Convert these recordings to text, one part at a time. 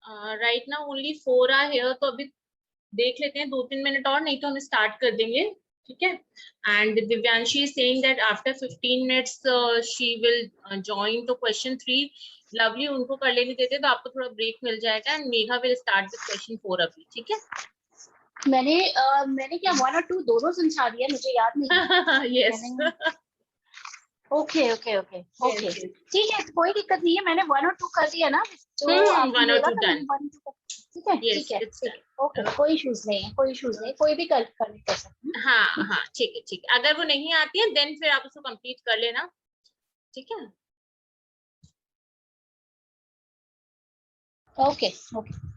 Right now only 4 are here, तो अभी देख लेते हैं 2-3 मिनट और, नहीं तो हम स्टार्ट कर देंगे, ठीक है। And Divyanshi is saying that after 15 minutes she will join to question 3। Lovely उनको कर लेने देते तो आपको थोड़ा ब्रेक मिल जाएगा, and Megha will start with question 4 अभी, ठीक है। मैंने क्या 1 और 2 दोनों समझा दिया, मुझे याद नहीं। Yes okay okay okay okay, ठीक है, कोई दिक्कत नहीं है, मैंने 1 और 2 कर दिया ना, तो 1 और 2 डन, ठीक है ठीक है, ओके, कोई इश्यूज नहीं है, कोई इश्यूज नहीं, कोई भी कर सकते हैं। हाँ हाँ ठीक है ठीक है, अगर वो नहीं आती है देन फिर आप उसको कंप्लीट कर लेना, ठीक है। Okay okay.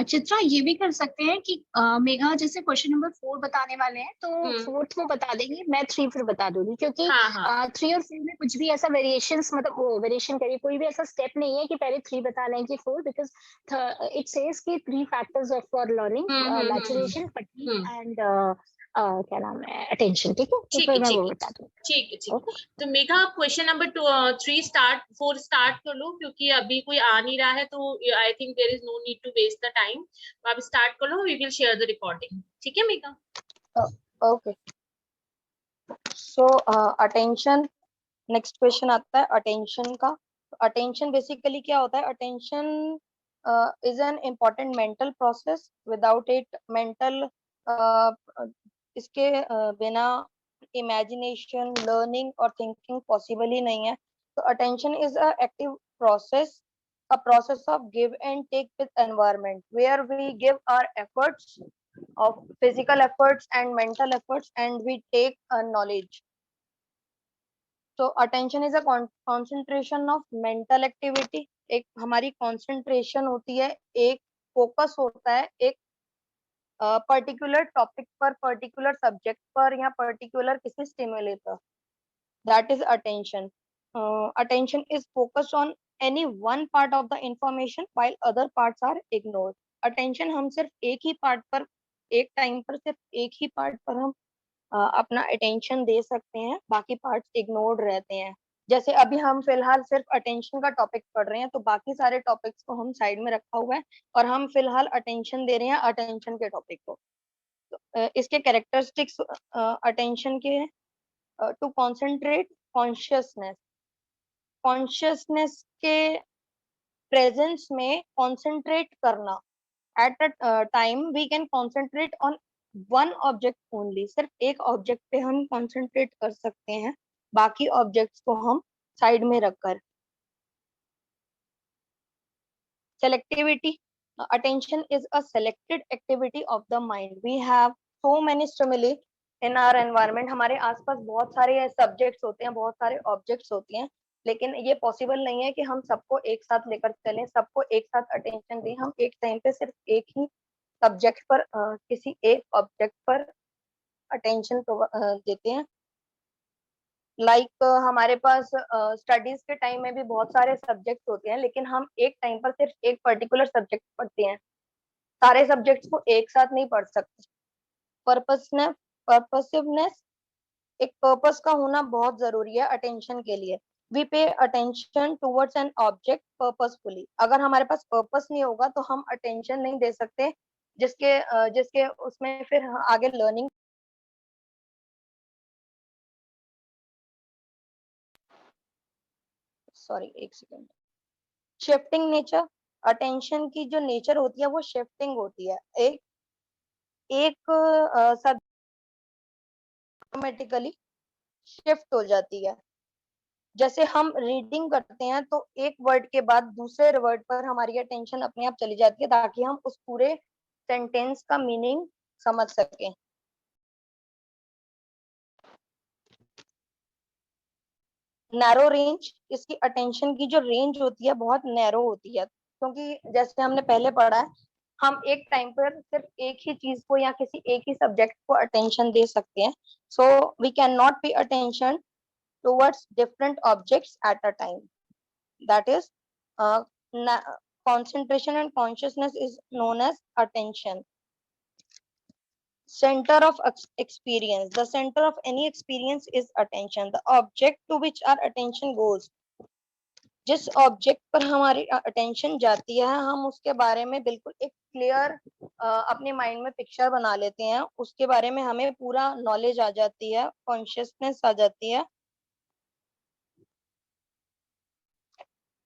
चित्रा, ये भी कर सकते हैं कि मेघा जैसे क्वेश्चन नंबर 4 बताने वाले हैं, तो 4th में बता देंगे, मैं 3 फिर बता दूंगी, क्योंकि हाँ 3 और 4 में कुछ भी ऐसा वेरिएशंस, मतलब वो वेरिएशन करिए, कोई भी ऐसा स्टेप नहीं है कि पहले 3 बता लें कि 4, बिकॉज इट सेज कि 3 factors of for learning, maturation, fatigue and क्या नाम है, अटेंशन, ठीक है, तो फिर मैं वो बता दूँ। ठीक है ठीक है। तो मेघा आप क्वेश्चन नंबर 3 4 स्टार्ट कर लो, क्योंकि अभी कोई आ नहीं रहा है, तो I think there is no need to waste the time, तो आप स्टार्ट कर लो, we will share the recording, ठीक है Megha. Okay, so attention, next question आता है अटेंशन का। अटेंशन बेसिकली क्या होता है? Attention is an important mental process, without it mental इसके बिना इमेजिनेशन, लर्निंग और थिंकिंग पॉसिबल ही नहीं है। तो attention is a active process, a process of give and take with environment, where we give our efforts of physical efforts and mental efforts, and we take knowledge. So attention is a concentration of mental activity. एक हमारी concentration होती है, एक focus होता है एक particular topic पर, particular subject पर, या पर्टिकुलर किसी स्टिमुली पर, that is attention. Attention is focused on any one part of the information while other parts are ignored. Attention हम सिर्फ एक ही पार्ट पर, एक टाइम पर सिर्फ एक ही पार्ट पर हम अपना अटेंशन दे सकते हैं, बाकी पार्ट्स इग्नोर्ड रहते हैं. जैसे अभी हम फिलहाल सिर्फ अटेंशन का टॉपिक पढ़ रहे हैं, तो बाकी सारे टॉपिक्स को हम साइड में रखा हुआ है और हम फिलहाल अटेंशन दे रहे हैं अटेंशन के टॉपिक को. तो इसके कैरेक्टरिस्टिक्स अटेंशन के टू कंसंट्रेट, कॉन्शियसनेस, कॉन्शियसनेस के प्रेजेंस में कंसंट्रेट करना. At a time we can concentrate on one object only, सिर्फ एक ऑब्जेक्ट पे हम कंसंट्रेट कर सकते हैं, बाकी ऑब्जेक्ट्स को हम साइड में रखकर। Selectivity, attention is a selected activity of the mind. We have so many stimuli in our environment. हमारे आसपास बहुत सारे सब्जेक्ट्स होते हैं, बहुत सारे ऑब्जेक्ट्स होते हैं, लेकिन ये पॉसिबल नहीं है कि हम सबको एक साथ लेकर चलें, सबको एक साथ अटेंशन दें। हम एक टाइम पे सिर्फ एक ही सब्जेक्ट पर किसी एक ऑब्जेक्ट पर अटेंशन देते हैं। हमारे पास स्टडीज के टाइम में भी बहुत सारे सब्जेक्ट होते हैं, लेकिन हम एक टाइम पर सिर्फ एक पर्टिकुलर सब्जेक्ट पढ़ते हैं, सारे सब्जेक्ट्स को एक साथ नहीं पढ़ सकते। पर्पसिवनेस, एक पर्पस का होना बहुत जरूरी है अटेंशन के लिए। We pay attention towards an object purposefully. अगर हमारे पास पर्पस नहीं होगा तो हम अटेंशन नहीं दे सकते, जिसके उसमें फिर आगे लर्निंग। सॉरी, एक सेकेंड। शिफ्टिंग नेचर, अटेंशन की जो नेचर होती है वो शिफ्टिंग होती है। एक सब ऑटोमेटिकली शिफ्ट हो जाती है। जैसे हम रीडिंग करते हैं तो एक वर्ड के बाद दूसरे वर्ड पर हमारी अटेंशन अपने आप चली जाती है, ताकि हम उस पूरे सेंटेंस का मीनिंग समझ सकें। नैरो रेंज, इसकी अटेंशन की जो रेंज होती है बहुत नैरो होती है, क्योंकि जैसे हमने पहले पढ़ा है, हम एक टाइम पर सिर्फ एक ही चीज को या किसी एक ही सब्जेक्ट को अटेंशन दे सकते हैं। So we can not pay attention towards different objects at a time. That is concentration and consciousness is known as attention. Center of experience, the center of any experience is attention. The object to which our attention goes, जिस object पर हमारी attention जाती है, हम उसके बारे में बिल्कुल एक क्लियर अपने माइंड में पिक्चर बना लेते हैं, उसके बारे में हमें पूरा नॉलेज आ जाती है, कॉन्शियसनेस आ जाती है।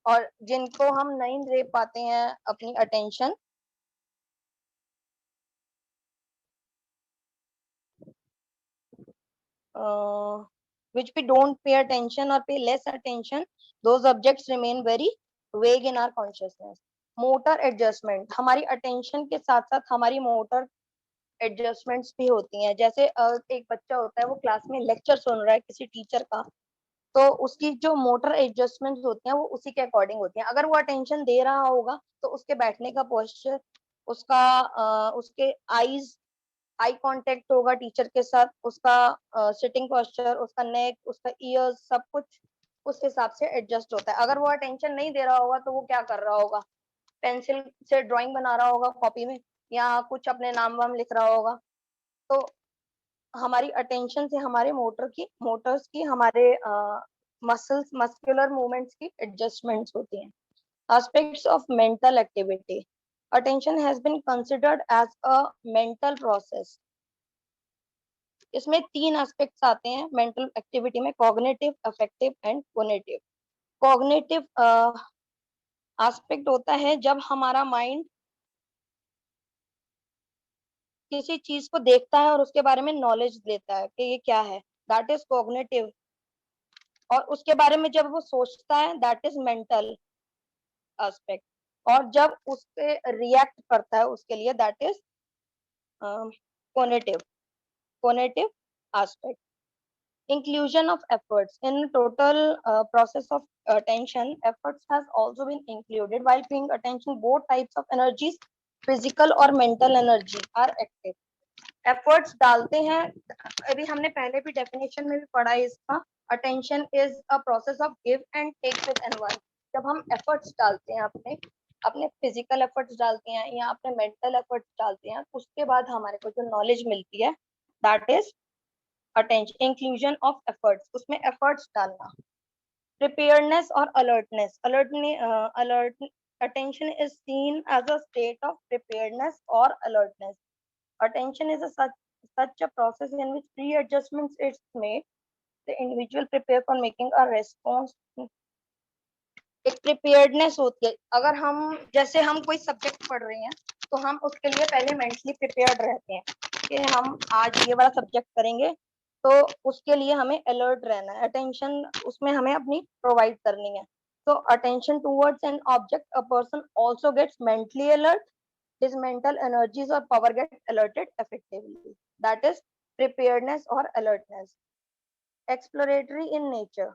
और जिनको हम नहीं दे पाते हैं अपनी attention, which we don't pay attention or pay less attention, those objects remain very vague in our consciousness. Motor adjustment, हमारी अटेंशन के साथ साथ हमारी मोटर एडजस्टमेंट्स भी होती हैं। जैसे एक बच्चा होता है, वो क्लास में लेक्चर सुन रहा है किसी टीचर का, तो उसकी जो मोटर एडजस्टमेंट्स होती हैं वो उसी के अकॉर्डिंग होती हैं। अगर वो अटेंशन दे रहा होगा तो उसके बैठने का पोस्चर, उसके आई कांटेक्ट होगा टीचर के साथ, उसका सिटिंग पोस्चर, उसका नेक, उसका ईयर्स, सब कुछ उस हिसाब से एडजस्ट होता है। अगर वो अटेंशन नहीं दे रहा होगा तो वो क्या कर रहा होगा, पेंसिल से ड्राइंग बना रहा होगा कॉपी में, या कुछ अपने नाम वाम लिख रहा होगा। तो हमारी अटेंशन से हमारे मोटर्स की हमारे मस्कुलर मूवमेंट्स की एडजस्टमेंट्स होती हैं। Aspects of mental activity, attention has been considered as a mental process. इसमें 3 एस्पेक्ट्स आते हैं मेंटल एक्टिविटी में, cognitive, affective and conative. Cognitive aspect होता है जब हमारा माइंड किसी चीज को देखता है और उसके बारे में नॉलेज लेता है कि ये क्या है, दैट इज कॉग्निटिव। और उसके बारे में जब वो सोचता है, दैट इज मेंटल एस्पेक्ट। और जब उससे रिएक्ट करता है उसके लिए, that is conative aspect. Inclusion of efforts in total process of attention, efforts has also been included. While paying attention, both types of energies, physical और mental energy, are active. Efforts डालते हैं, अभी हमने पहले भी डेफिनेशन में भी पढ़ा है इसका। Attention is a process of give and take with anyone. जब हम efforts डालते हैं, अपने physical efforts डालते हैं या अपने mental efforts डालते हैं, उसके बाद हमारे को जो knowledge मिलती है, that is attention. Inclusion of efforts, उसमें एफर्ट्स डालना। प्रिपेयर्डनेस और alertness, attention is seen as a state of preparedness और alertness. Attention is such a process in which pre-adjustments is made, the individual prepare for making a response। एक preparedness होती है, अगर हम जैसे हम कोई सब्जेक्ट पढ़ रहे हैं तो हम उसके लिए पहले मेंटली प्रिपेयर्ड रहते हैं कि हम आज ये वाला सब्जेक्ट करेंगे, तो उसके लिए हमें अलर्ट रहना है, अटेंशन उसमें हमें अपनी प्रोवाइड करनी है. So attention towards an object, a person also gets mentally alert. His mental energies or power get alerted effectively. That is preparedness or alertness. Exploratory in nature.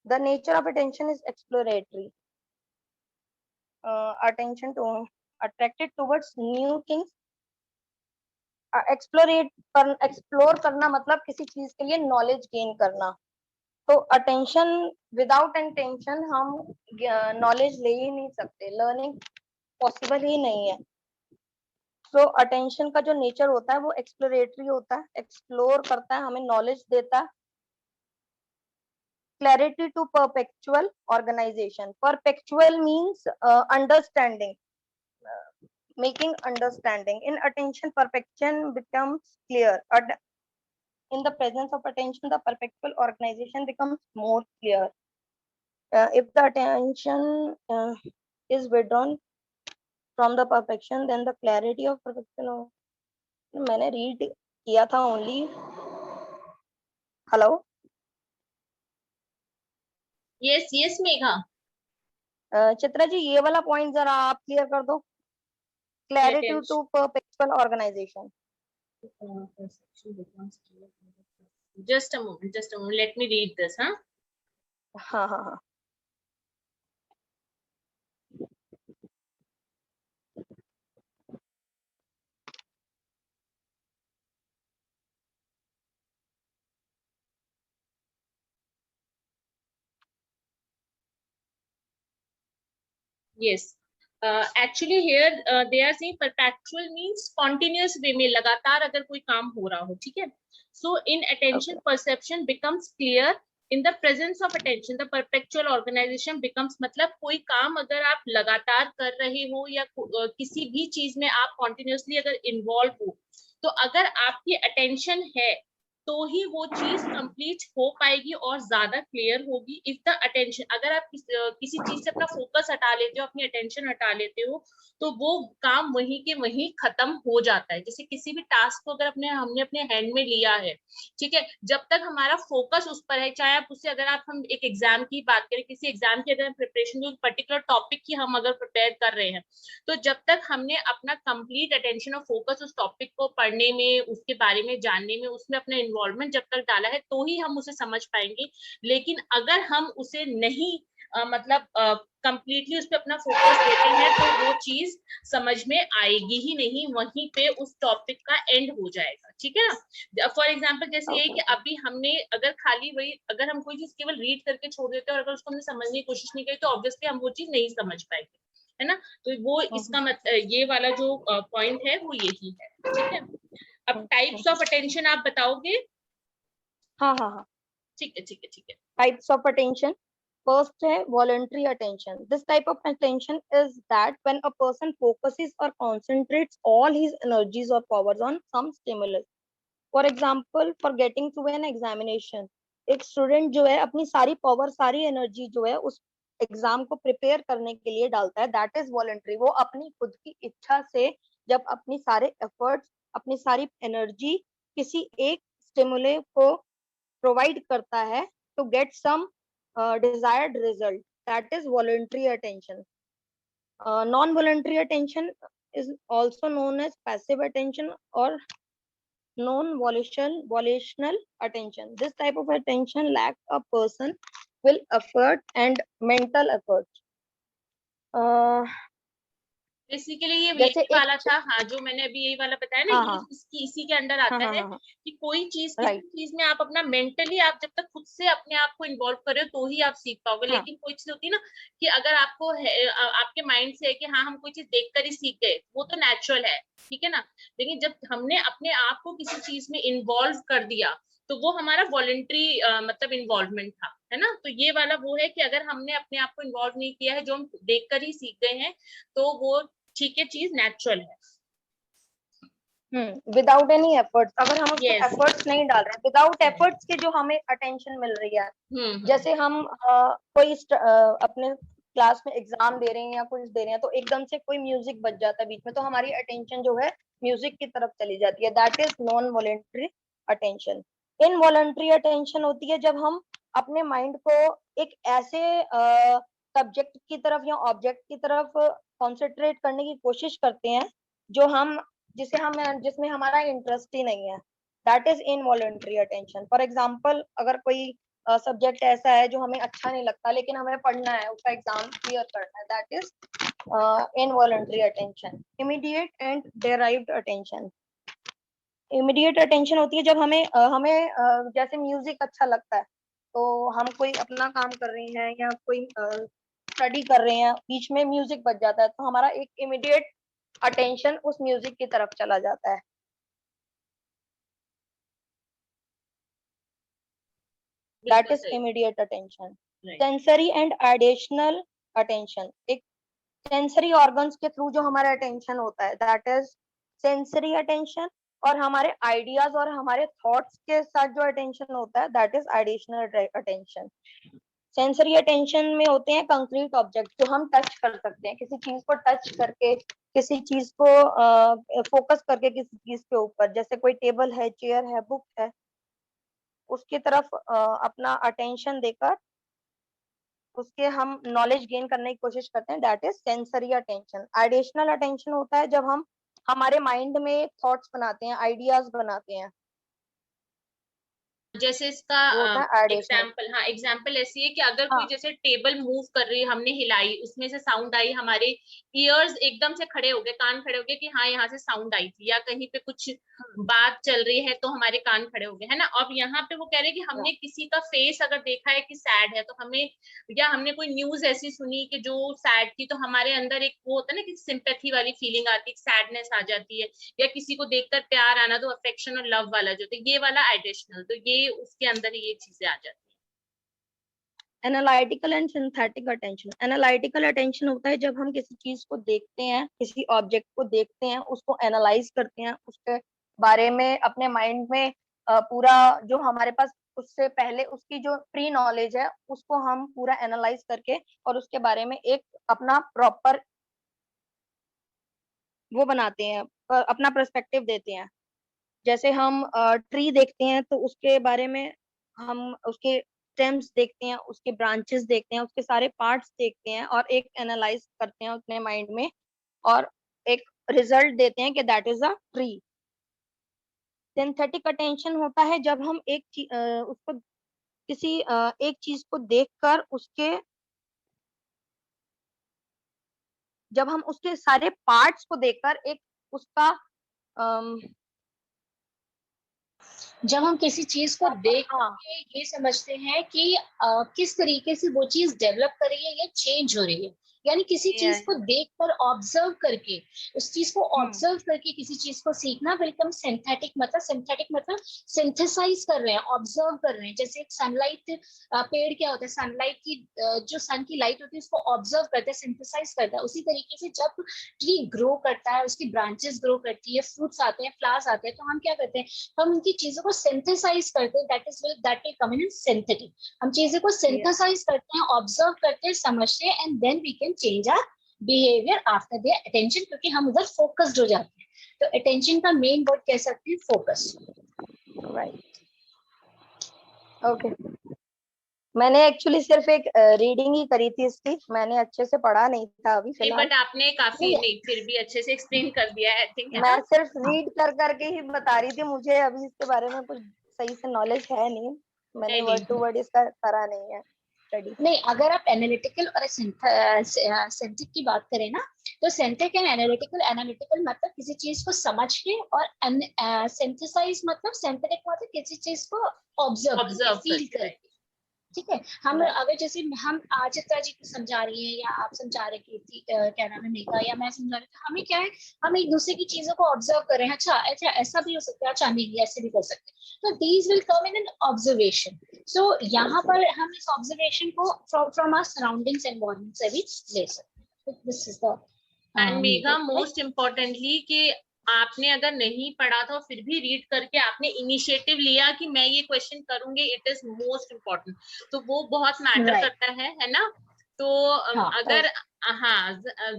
The nature of attention is exploratory. Attention to attracted towards new things. Explore करना मतलब किसी चीज के लिए knowledge gain करना. तो attention, without attention हम knowledge ले ही नहीं सकते, लर्निंग पॉसिबल ही नहीं है. सो अटेंशन का जो नेचर होता है वो एक्सप्लोरेटरी होता है, एक्सप्लोर करता है, हमें नॉलेज देता है. Clarity to perpetual organisation. Perpetual means understanding, making understanding. In attention, perfection becomes clear. In the presence of attention, the perpetual organization becomes more clear. If the attention is withdrawn from the perfection, then the clarity of perfection. मैंने read किया था only. Hello. Yes, yes, Megha. Chitra ji ये वाला point जरा आप clear कर दो. Clarity to perpetual organization. Just a moment. Let me read this, huh? हाँ. Yes. Actually here they are saying perpetual means continuous way में लगातार अगर कोई काम हो रहा हो, ठीक है. So in attention, perception becomes clear. In the presence of attention, the perpetual organization becomes, मतलब कोई काम अगर आप लगातार कर रहे हो या किसी भी चीज में आप continuously अगर involve हो, तो अगर आपकी attention है तो ही वो चीज कंप्लीट हो पाएगी और ज्यादा क्लियर होगी. इफ द अटेंशन, अगर आप किसी चीज से अपना फोकस हटा लेते हो, अपनी अटेंशन हटा लेते हो, तो वो काम वहीं के वहीं खत्म हो जाता है. जैसे किसी भी टास्क को अगर हमने अपने हैंड में लिया है, ठीक है, जब तक हमारा फोकस उस पर है, चाहे आप उससे अगर हम एक एग्जाम की बात करें, किसी एग्जाम की अगर प्रिपरेशन जो पर्टिकुलर टॉपिक की हम अगर प्रिपेयर कर रहे हैं, तो जब तक हमने अपना कंप्लीट अटेंशन और फोकस उस टॉपिक को पढ़ने में, उसके बारे में जानने में, उसमें अपना इन्वॉल्वमेंट जब तक डाला है, तो ही हम उसे समझ पाएंगे. लेकिन अगर हम उसे नहीं मतलब कंप्लीटली उस पर अपना फोकस देते हैं, तो वो चीज समझ में आएगी ही नहीं, वहीं पे उस टॉपिक का एंड हो जाएगा. ठीक है ना. फॉर एग्जाम्पल जैसे ये कि अभी हमने अगर खाली वही, अगर हम कोई चीज केवल रीड करके छोड़ देते हैं और अगर उसको हमने समझने की कोशिश नहीं की, तो ऑब्वियसली हम वो चीज नहीं समझ पाएंगे, है ना. तो वो इसका मतलब ये वाला जो पॉइंट है वो यही है. ठीक है. अब टाइप्स ऑफ अटेंशन आप बताओगे. हाँ. ठीक है. Types of attention. First है voluntary attention. This type of attention is that when a person focuses or concentrates all his energies or powers on some stimulus. For example, for getting through an examination, एक student जो है अपनी सारी power, सारी energy जो है उस exam को प्रिपेयर करने के लिए डालता है. That is voluntary. वो अपनी खुद की इच्छा से जब अपनी सारे एफर्ट्स, अपनी सारी एनर्जी किसी एक स्टिमुले को प्रोवाइड करता है to get some desired result, that is voluntary attention. Non-voluntary attention is also known as passive attention or non-volitional attention. This type of attention lacks a person will effort and mental effort. Basically ये यही वाला था. हाँ, जो मैंने अभी यही वाला बताया ना, ये इसी के अंडर आता है कि कोई चीज किसी चीज में आप अपना मेंटली, आप जब तक खुद से अपने आप को इन्वॉल्व करे तो ही आप सीख पाओगे. लेकिन कोई चीज होती है ना कि अगर आपको आपके माइंड से है कि हाँ हम कोई चीज देखकर ही सीख गए, वो तो नेचुरल है, ठीक है ना. लेकिन जब हमने अपने आप को किसी चीज में इन्वॉल्व कर दिया, तो वो हमारा वॉलंटरी मतलब इन्वॉल्वमेंट था, है ना. तो ये वाला वो है कि अगर हमने अपने आप को इन्वॉल्व नहीं किया है, जो हम देखकर ही सीख गए हैं, तो वो ठीक है, चीज नेचुरल है. Without any efforts. अगर हम उसमें एफर्ट्स नहीं डाल रहे हैं, विदाउट एफर्ट्स के जो हमें अटेंशन मिल रही है, जैसे हम कोई अपने क्लास में एग्जाम दे रहे हैं या कुछ दे रहे हैं, तो एकदम से कोई म्यूजिक बज जाता है बीच में, तो हमारी अटेंशन जो है म्यूजिक की तरफ चली जाती है, that is non voluntary attention. Involuntary attention होती है जब हम अपने माइंड को एक ऐसे सब्जेक्ट की तरफ या ऑब्जेक्ट की तरफ कॉन्सेंट्रेट करने की कोशिश करते हैं जो हम जिसमें हमारा इंटरेस्ट ही नहीं है, that is involuntary attention. For example, अगर कोई सब्जेक्ट ऐसा है जो हमें अच्छा नहीं लगता लेकिन हमें पढ़ना है, उसका एग्जाम क्लियर करना है, that is involuntary attention. Immediate and derived attention. Immediate attention होती है जब हमें जैसे म्यूजिक अच्छा लगता है, तो हम कोई अपना काम कर रहे हैं या कोई स्टडी कर रहे हैं, बीच में म्यूजिक बज जाता है, तो हमारा एक इमीडिएट अटेंशन उस म्यूजिक की तरफ चला जाता है, that is immediate attention. Sensory and additional attention, एक सेंसरी ऑर्गन्स के थ्रू जो हमारा अटेंशन होता है, दैट इज सेंसरी अटेंशन। और हमारे आइडियाज और हमारे थॉट्स के साथ जो अटेंशन होता है, that is additional attention. Sensory attention में होते हैं कंक्रीट ऑब्जेक्ट जो हम टच कर सकते हैं, किसी चीज को टच करके, किसी चीज को फोकस करके किसी चीज के ऊपर, जैसे कोई टेबल है, चेयर है, बुक है, उसकी तरफ अपना अटेंशन देकर उसके हम नॉलेज गेन करने की कोशिश करते हैं, that is sensory attention. Additional attention होता है जब हम हमारे माइंड में थॉट्स बनाते हैं, आइडियाज बनाते हैं, जैसे इसका एग्जाम्पल, हाँ एग्जाम्पल ऐसी है कि अगर कोई जैसे टेबल मूव कर रही है, हमने हिलाई, उसमें से साउंड आई, हमारे ईयर्स एकदम से खड़े हो गए, कान खड़े हो गए कि हाँ यहाँ से साउंड आई थी, या कहीं पे कुछ बात चल रही है तो हमारे कान खड़े हो गए, है ना। अब यहाँ पे वो कह रहे हैं कि हमने किसी का फेस अगर देखा है कि सैड है, तो हमें, या हमने कोई न्यूज ऐसी सुनी कि जो सैड थी, तो हमारे अंदर एक वो होता है ना कि सिंपैथी वाली फीलिंग आती है, सैडनेस आ जाती है, या किसी को देखकर प्यार आना, तो अफेक्शन और लव वाला जो, तो ये वाला एडिशनल, तो ये उसके अंदर ये चीजें आ जाती है। Analytical and synthetic attention. Analytical attention होता है जब हम किसी चीज को देखते हैं, किसी ऑब्जेक्ट को देखते हैं, उसको एनालाइज करते हैं, उसके बारे में अपने माइंड में पूरा जो हमारे पास उससे पहले उसकी जो प्री नॉलेज है उसको हम पूरा एनालाइज करके और उसके बारे में एक अपना प्रॉपर वो बनाते हैं, अपना पर्सपेक्टिव देते हैं। जैसे हम ट्री देखते हैं तो उसके बारे में हम उसके स्टेम्स देखते हैं, उसके ब्रांचेस देखते हैं, उसके सारे पार्ट्स देखते हैं और एक एनालाइज करते हैं अपने माइंड में और एक रिजल्ट देते हैं कि that is a tree. Synthetic attention होता है जब हम उसको किसी एक चीज को देखकर जब हम उसके सारे पार्ट्स को देखकर एक उसका जब हम किसी चीज को देख के ये समझते हैं कि किस तरीके से वो चीज डेवलप कर रही है या चेंज हो रही है, यानी किसी चीज को देखकर ऑब्जर्व करके, उस चीज को ऑब्जर्व करके किसी चीज को सीखना, वेलकम सिंथेटिक मतलब सिंथेसाइज कर रहे हैं, ऑब्जर्व कर रहे हैं। जैसे एक सनलाइट, पेड़ क्या होता है, सनलाइट की जो सन की लाइट होती है उसको ऑब्जर्व करते हैं, सिंथेसाइज करता है। उसी तरीके से जब ट्री ग्रो करता है, उसकी ब्रांचेस ग्रो करती है, फ्रूट्स आते हैं, फ्लावर्स आते हैं, तो हम क्या करते हैं, हम उनकी चीजों को सिंथेसाइज करते हैं, that will come in synthetic. हम चीजें को सिंथेसाइज करते हैं, ऑब्जर्व करते हैं, समझते हैं, and then we can change our behaviour after their attention, क्योंकि हम उधर फोकस्ड हो जाते हैं। तो अटेंशन का मेन वर्ड कह सकते हैं फोकस। Right, okay. मैंने एक्चुअली सिर्फ एक रीडिंग ही करी थी इसकी, मैंने अच्छे से पढ़ा नहीं था अभी फिलहाल। बट आपने काफी नहीं फिर भी अच्छे से एक्सप्लेन कर दिया है, आई थिंक। मैं सिर्फ रीड कर करके ही बता रही थी, मुझे अभी इसके बारे में कुछ सही से नॉलेज है नहीं, मैंने वर्ड टू वर्ड इसका करा नहीं है स्टडी। नहीं, अगर आप एनालिटिकल और सिंथेटिक की बात करें ना, तो सिंथेटिक एंड एनालिटिकल मतलब किसी चीज को समझ के, और सिंथेसाइज मतलब सिंथेटिक मतलब किसी चीज को ऑब्जर्व फील करके। ठीक है, हम अगर जैसे हम चित्रा जी को समझा रही है या आप समझा रहे कि क्या नाम है मेघा, या मैं समझा रही, हमें क्या है, हम एक दूसरे की चीजों को ऑब्जर्व कर रहे हैं। अच्छा अच्छा ऐसा भी हो सकता है, अच्छा नहीं ऐसे भी कर सकते हैं, तो these will come in an observation. So यहाँ पर हम इस ऑब्जर्वेशन को फ्रॉम आवर सराउंडिंग्स एनवायरनमेंट से भी ले सकते हैं। This is the end Megha, most importantly कि आपने अगर नहीं पढ़ा था फिर भी रीड करके आपने इनिशिएटिव लिया कि मैं ये क्वेश्चन करूंगी, इट इज मोस्ट इम्पोर्टेंट, तो वो बहुत मैटर करता है ना। तो अगर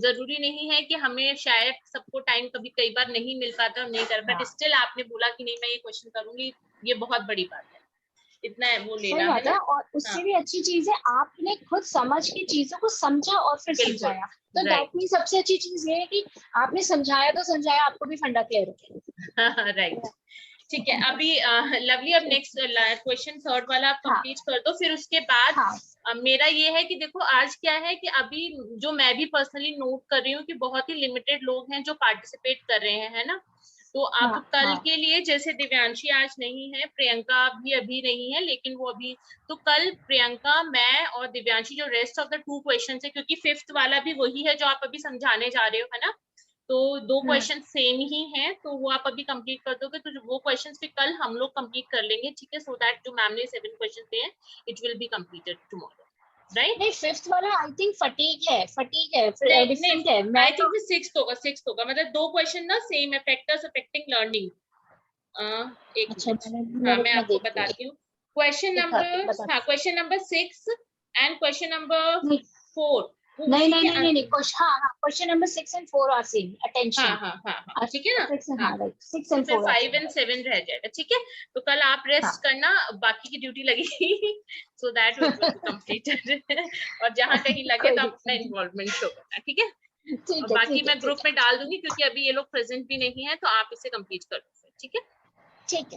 जरूरी नहीं है कि हमें शायद सबको टाइम कभी कई बार नहीं मिल पाता और नहीं कर पाते, स्टिल आपने बोला कि नहीं मैं ये क्वेश्चन करूंगी, ये बहुत बड़ी बात है, इतना वो लेना है ना। और उससे भी अच्छी चीज है आपने खुद समझ के चीजों को समझा और फिर समझाया, तो दैट मीन सबसे अच्छी चीज ये है कि आपने समझाया तो समझाया, आपको भी फंडा क्लियर है। राइट, ठीक है। अभी लवली अब नेक्स्ट क्वेश्चन थर्ड वाला आप कंप्लीट कर दो, फिर उसके बाद मेरा ये है कि देखो आज क्या है कि अभी जो मैं भी पर्सनली नोट कर रही हूँ कि बहुत ही लिमिटेड लोग हैं जो पार्टिसिपेट कर रहे हैं, है ना। तो अब कल के लिए जैसे दिव्यांशी आज नहीं है, प्रियंका भी अभी नहीं है, लेकिन वो अभी, तो कल प्रियंका, मैं और दिव्यांशी जो रेस्ट ऑफ द 2 क्वेश्चन है, क्योंकि 5th वाला भी वही है जो आप अभी समझाने जा रहे हो, है ना। तो 2 क्वेश्चन सेम ही हैं, तो वो आप अभी कंप्लीट कर दोगे, तो वो क्वेश्चन फिर कल हम लोग कंप्लीट कर लेंगे, ठीक है। सो दैट जो मैम ने 7 क्वेश्चन दिए हैं, it will be completed tomorrow, right. नहीं 5th वाला आई थिंक फटीग है फिर डिफरेंट है। आई थिंक 6th होगा, मतलब 2 क्वेश्चन ना सेम है, फैक्टर्स अफेक्टिंग लर्निंग। एक मिनट, मैं आपको बताती हूँ। Question number 6 and question number 4 नहीं question number 6 and 4 are same, attention. हाँ, ठीक है ना। 6 and 4 5 and 7 रह जाएगा, ठीक है। तो कल आप रेस्ट करना, बाकी की ड्यूटी लगेगी, so that will be completed. और जहाँ कहीं लगे तो आप अपना इन्वॉल्वमेंट शो करना, ठीक है। और बाकी मैं ग्रुप में डाल दूंगी, क्योंकि अभी ये लोग प्रेजेंट भी नहीं है, तो आप इसे कंप्लीट कर लो, ठीक है। ठीक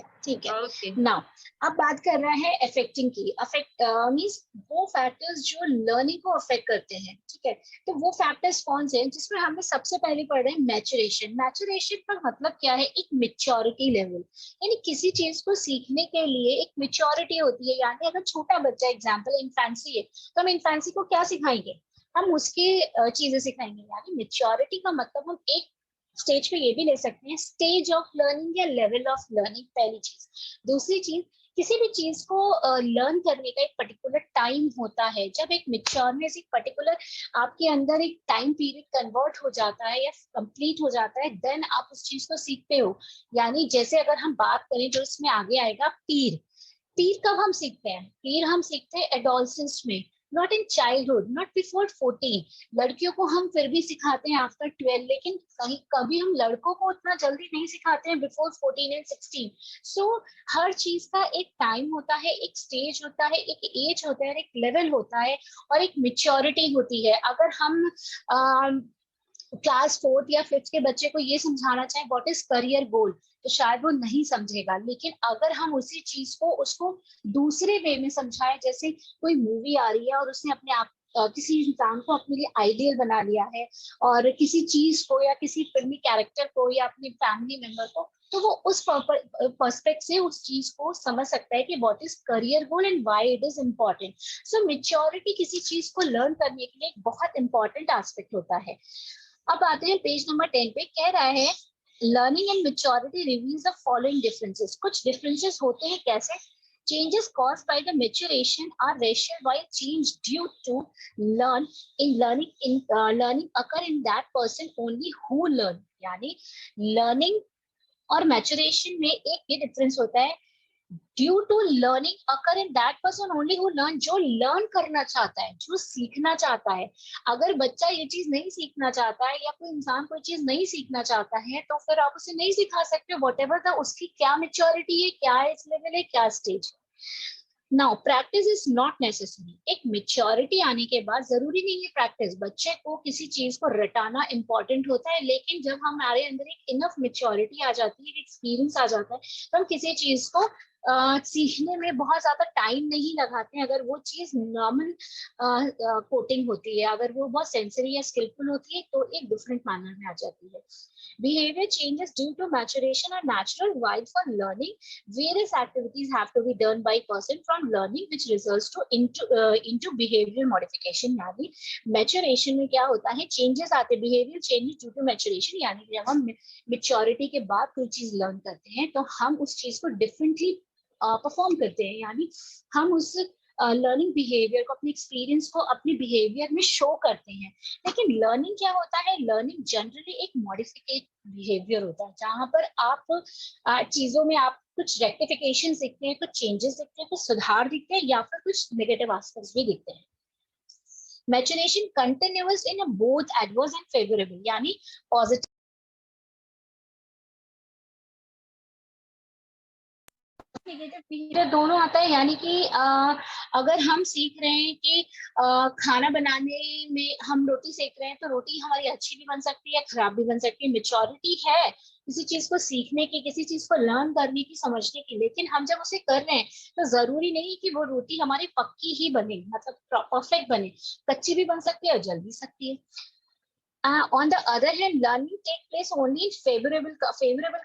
है। नाउ अब बात कर रहे हैं अफेक्टिंग की। अफेक्ट मींस वो फैक्टर्स जो लर्निंग को अफेक्ट करते हैं, ठीक है। तो वो फैक्टर्स कौन से हैं, जिसमें हमने सबसे पहले पढ़ रहे हैं मैच्योरेशन। मैच्योरेशन का मतलब क्या है, एक मैच्योरिटी लेवल, यानी किसी चीज को सीखने के लिए एक मैच्योरिटी होती है। यानी अगर छोटा बच्चा, एग्जाम्पल इन्फेंसी है, तो हम इन्फेंसी को क्या सिखाएंगे, हम उसकी चीजें सिखाएंगे। यानी मैच्योरिटी का मतलब हम एक स्टेज पे ये भी ले सकते हैं, स्टेज ऑफ लर्निंग या लेवल ऑफ लर्निंग, पहली चीज। दूसरी चीज, किसी भी चीज को लर्न करने का एक पर्टिकुलर टाइम होता है। जब एक मैच्योरनेस, एक पर्टिकुलर आपके अंदर एक टाइम पीरियड कन्वर्ट हो जाता है या कंप्लीट हो जाता है, देन आप उस चीज को सीखते हो। यानी जैसे अगर हम बात करें, जो इसमें आगे आएगा, पीर। पीर कब हम सीखते हैं, पीर हम सीखते हैं एडोलसेंस में, not in childhood, not before 14। लड़कियों को हम फिर भी सिखाते हैं आफ्टर 12, लेकिन कहीं कभी हम लड़कों को उतना जल्दी नहीं सिखाते हैं बिफोर 14 एंड 16। सो हर चीज का एक टाइम होता है, एक स्टेज होता है, एक एज होता है, एक लेवल होता है, और एक मेच्योरिटी होती है। अगर हम क्लास 4th या 5th के बच्चे को ये समझाना चाहे व्हाट इज करियर गोल, तो शायद वो नहीं समझेगा। लेकिन अगर हम उसी चीज को उसको दूसरे वे में समझाएं, जैसे कोई मूवी आ रही है और उसने अपने आप किसी इंसान को अपने लिए आइडियल बना लिया है, और किसी चीज को या किसी फिल्मी कैरेक्टर को या अपने फैमिली मेंबर को, तो वो उस पर्सपेक्ट से उस चीज को समझ सकता है कि what is career goal and why it is important. So maturity किसी चीज को लर्न करने के लिए एक बहुत इंपॉर्टेंट एस्पेक्ट होता है। अब आते हैं पेज नंबर 10 पे, कह रहा है learning and maturity reveals the following differences. कुछ डिफरेंसेस होते हैं, कैसे? Changes caused by the maturation are racial, while change due to learning occur in that person only who learn। यानी learning और maturation में एक ये डिफरेंस होता है, due to learning occur in that person only who learn, जो learn करना चाहता है, जो सीखना चाहता है। अगर बच्चा ये चीज नहीं सीखना चाहता है या कोई इंसान कोई चीज नहीं सीखना चाहता है, तो फिर आप उसे नहीं सिखा सकते, वॉट एवर द उसकी क्या मेच्योरिटी है, क्या एज लेवल है, क्या stage. Now practice is not necessary. एक मेच्योरिटी आने के बाद जरूरी नहीं है प्रैक्टिस, बच्चे को किसी चीज को रटाना इंपॉर्टेंट होता है, लेकिन जब हमारे अंदर एक इनफ मेच्योरिटी आ जाती है, एक्सपीरियंस आ जाता है, तो हम किसी चीज को सीखने में बहुत ज्यादा टाइम नहीं लगाते हैं। अगर वो चीज नॉर्मल कोटिंग होती है, अगर वो बहुत सेंसरी या स्किलफुल होती है, तो एक डिफरेंट मैनर में आ जाती है। Behavior changes due to maturation are natural, while for learning, various activities have to be done by person from learning, which results into behavior modification। यानी maturation में क्या होता है, changes आते हैं, behavior changes due to maturation। यानी जब हम maturity के बाद कोई चीज learn करते हैं, तो हम उस चीज को differently परफॉर्म करते हैं। यानी हम उस लर्निंग बिहेवियर को, अपने एक्सपीरियंस को अपने बिहेवियर में शो करते हैं। लेकिन लर्निंग क्या होता है, लर्निंग जनरली एक मॉडिफिकेट बिहेवियर होता है, जहां पर आप चीजों में आप कुछ रेक्टिफिकेशन दिखते हैं, कुछ चेंजेस दिखते हैं, कुछ सुधार दिखते हैं, या फिर कुछ नेगेटिव एस्पेक्ट्स भी दिखते हैं। Maturation continuous in both adverse and favourable, यानी पॉजिटिव नेगेटिव पीरियड दोनों आता है। यानी कि अगर हम सीख रहे हैं कि खाना बनाने में हम रोटी सेक रहे हैं तो रोटी हमारी अच्छी भी बन सकती है, खराब भी बन सकती है। मेच्योरिटी है किसी चीज को सीखने की, किसी चीज को लर्न करने की, समझने की, लेकिन हम जब उसे कर रहे हैं तो जरूरी नहीं कि वो रोटी हमारी पक्की ही बने, मतलब परफेक्ट बने, कच्ची भी बन सकती है और जल भी सकती है। On the other hand, learning take place only in favorable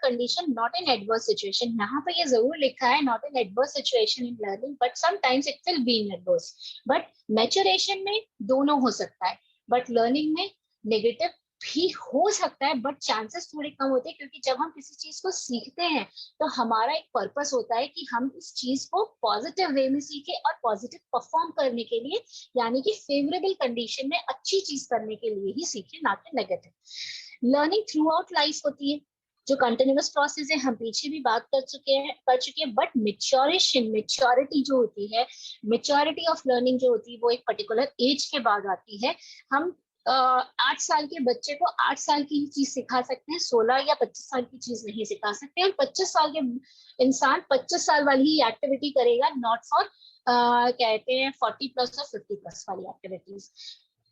condition, not in adverse situation. यहाँ पे ये जरूर लिखा है not in adverse situation in learning, but sometimes it will be in adverse. But maturation में दोनों हो सकता है, but learning में negative भी हो सकता है, बट चांसेस थोड़े कम होते हैं, क्योंकि जब हम किसी चीज को सीखते हैं तो हमारा एक पर्पस होता है कि हम इस चीज को पॉजिटिव वे में सीखें और पॉजिटिव परफॉर्म करने के लिए, यानी कि फेवरेबल कंडीशन में अच्छी चीज करने के लिए ही सीखें, ना कि negative. Learning through out life होती है, जो कंटिन्यूअस प्रोसेस है, हम पीछे भी बात कर चुके हैं, बट मेच्योरिटी जो होती है, मेच्योरिटी ऑफ लर्निंग जो होती है, वो एक पर्टिकुलर एज के बाद आती है। हम 8 साल के बच्चे को 8 साल की चीज सिखा सकते हैं, 16 या 25 साल की चीज नहीं सिखा सकते। और 25 साल के इंसान 25 साल वाली ही एक्टिविटी करेगा, नॉट फॉर कहते हैं 40 प्लस और 50 प्लस वाली एक्टिविटीज।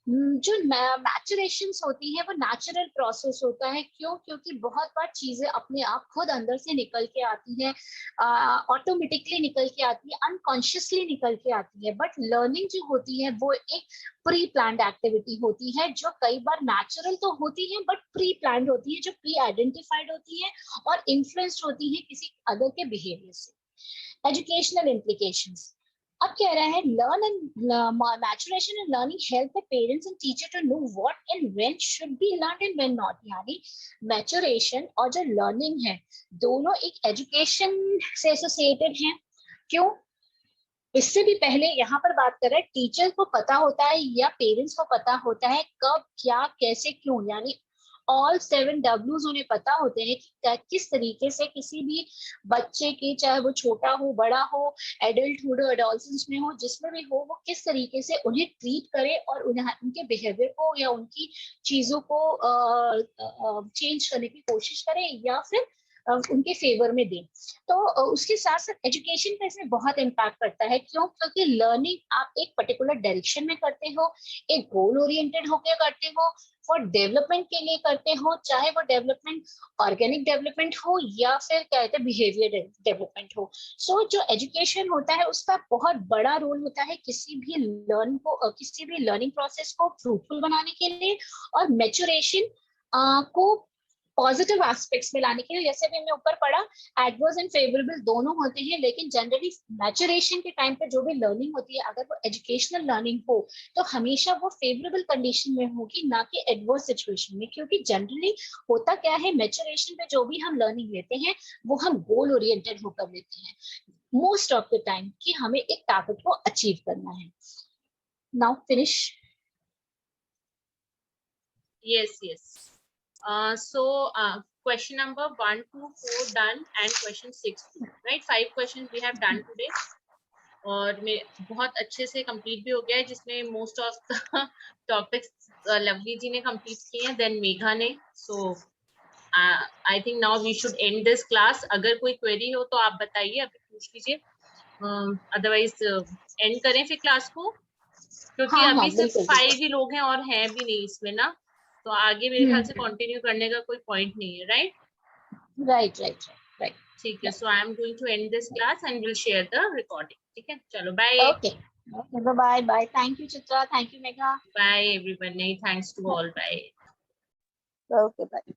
जो मैचुरेशंस होती है वो नेचुरल प्रोसेस होता है। क्यों? क्योंकि बहुत बार चीजें अपने आप खुद अंदर से निकल के आती है, ऑटोमेटिकली निकल के आती है, अनकॉन्शियसली निकल के आती है। बट लर्निंग जो होती है वो एक प्री प्लान्ड एक्टिविटी होती है, जो कई बार नेचुरल तो होती है बट प्री प्लान्ड होती है, जो प्री आइडेंटिफाइड होती है और इन्फ्लुएंस्ड होती है किसी अदर के बिहेवियर से। एजुकेशनल इम्प्लीकेशंस, अब कह रहा है learn and maturation and learning help the parents and teacher to know what and when should be learn and when not. यानी मैचुरेशन और जो लर्निंग है दोनों एक एजुकेशन से एसोसिएटेड हैं। क्यों? इससे भी पहले यहाँ पर बात कर रहे हैं, टीचर को पता होता है या पेरेंट्स को पता होता है कब, क्या, कैसे, क्यों, यानी ऑल 7 W's उन्हें पता होते हैं कि किस तरीके से किसी भी बच्चे की, चाहे वो छोटा हो, बड़ा हो, एडल्टहुड हो, एडोलसेंस में हो, जिसमें भी हो, वो किस तरीके से उन्हें ट्रीट करे और उन्हें उनके बिहेवियर को या उनकी चीजों को चेंज करने की कोशिश करे या फिर उनके फेवर में दें। तो उसके साथ साथ एजुकेशन का इसमें बहुत इम्पैक्ट पड़ता है। क्यों? क्योंकि लर्निंग आप एक पर्टिकुलर डायरेक्शन में करते हो, एक गोल ओरिएंटेड होकर करते हो, फॉर डेवलपमेंट के लिए करते हो, चाहे वो डेवलपमेंट ऑर्गेनिक डेवलपमेंट हो या फिर क्या कहते हैं बिहेवियर डेवलपमेंट हो। सो जो एजुकेशन होता है उसका बहुत बड़ा रोल होता है किसी भी लर्निंग प्रोसेस को फ्रूटफुल बनाने के लिए और मैच्योरेशन को पॉजिटिव एस्पेक्ट्स में लाने के लिए। जैसे भी हमने ऊपर पढ़ा, एडवर्स एंड फेवरेबल दोनों होते हैं, लेकिन जनरली मैच्योरेशन के टाइम पे जो भी लर्निंग होती है, अगर वो एजुकेशनल लर्निंग हो तो हमेशा वो फेवरेबल कंडीशन में होगी, ना कि एडवर्स सिचुएशन में। क्योंकि जनरली होता क्या है, मैच्योरेशन पे जो भी हम लर्निंग लेते हैं वो हम गोल ओरिएंटेड होकर लेते हैं मोस्ट ऑफ द टाइम, कि हमें एक टारगेट को अचीव करना है। Now finish. yes. Question number 1 to 4 done and question 6 too, right? 5 questions we have done today और बहुत अच्छे से कंप्लीट भी हो गया है, जिसमें most of the topics Lovely ji ने कंप्लीट किए हैं, देन मेघा ने। So I think now we should end this class. अगर कोई क्वेरी हो तो आप बताइए, अभी पूछ लीजिए, अदरवाइज एंड करें फिर क्लास को, क्योंकि अभी सिर्फ 5 ही लोग हैं और हैं भी नहीं इसमें ना, तो आगे मेरे ख्याल से कंटिन्यू करने का कोई पॉइंट नहीं है, राइट? राइट। ठीक है। So I am going to end this class and will share the recording. ठीक है, चलो bye. Okay, bye. Thank you Chitra, thank you Megha, bye everyone. Thanks to all, bye. Okay bye.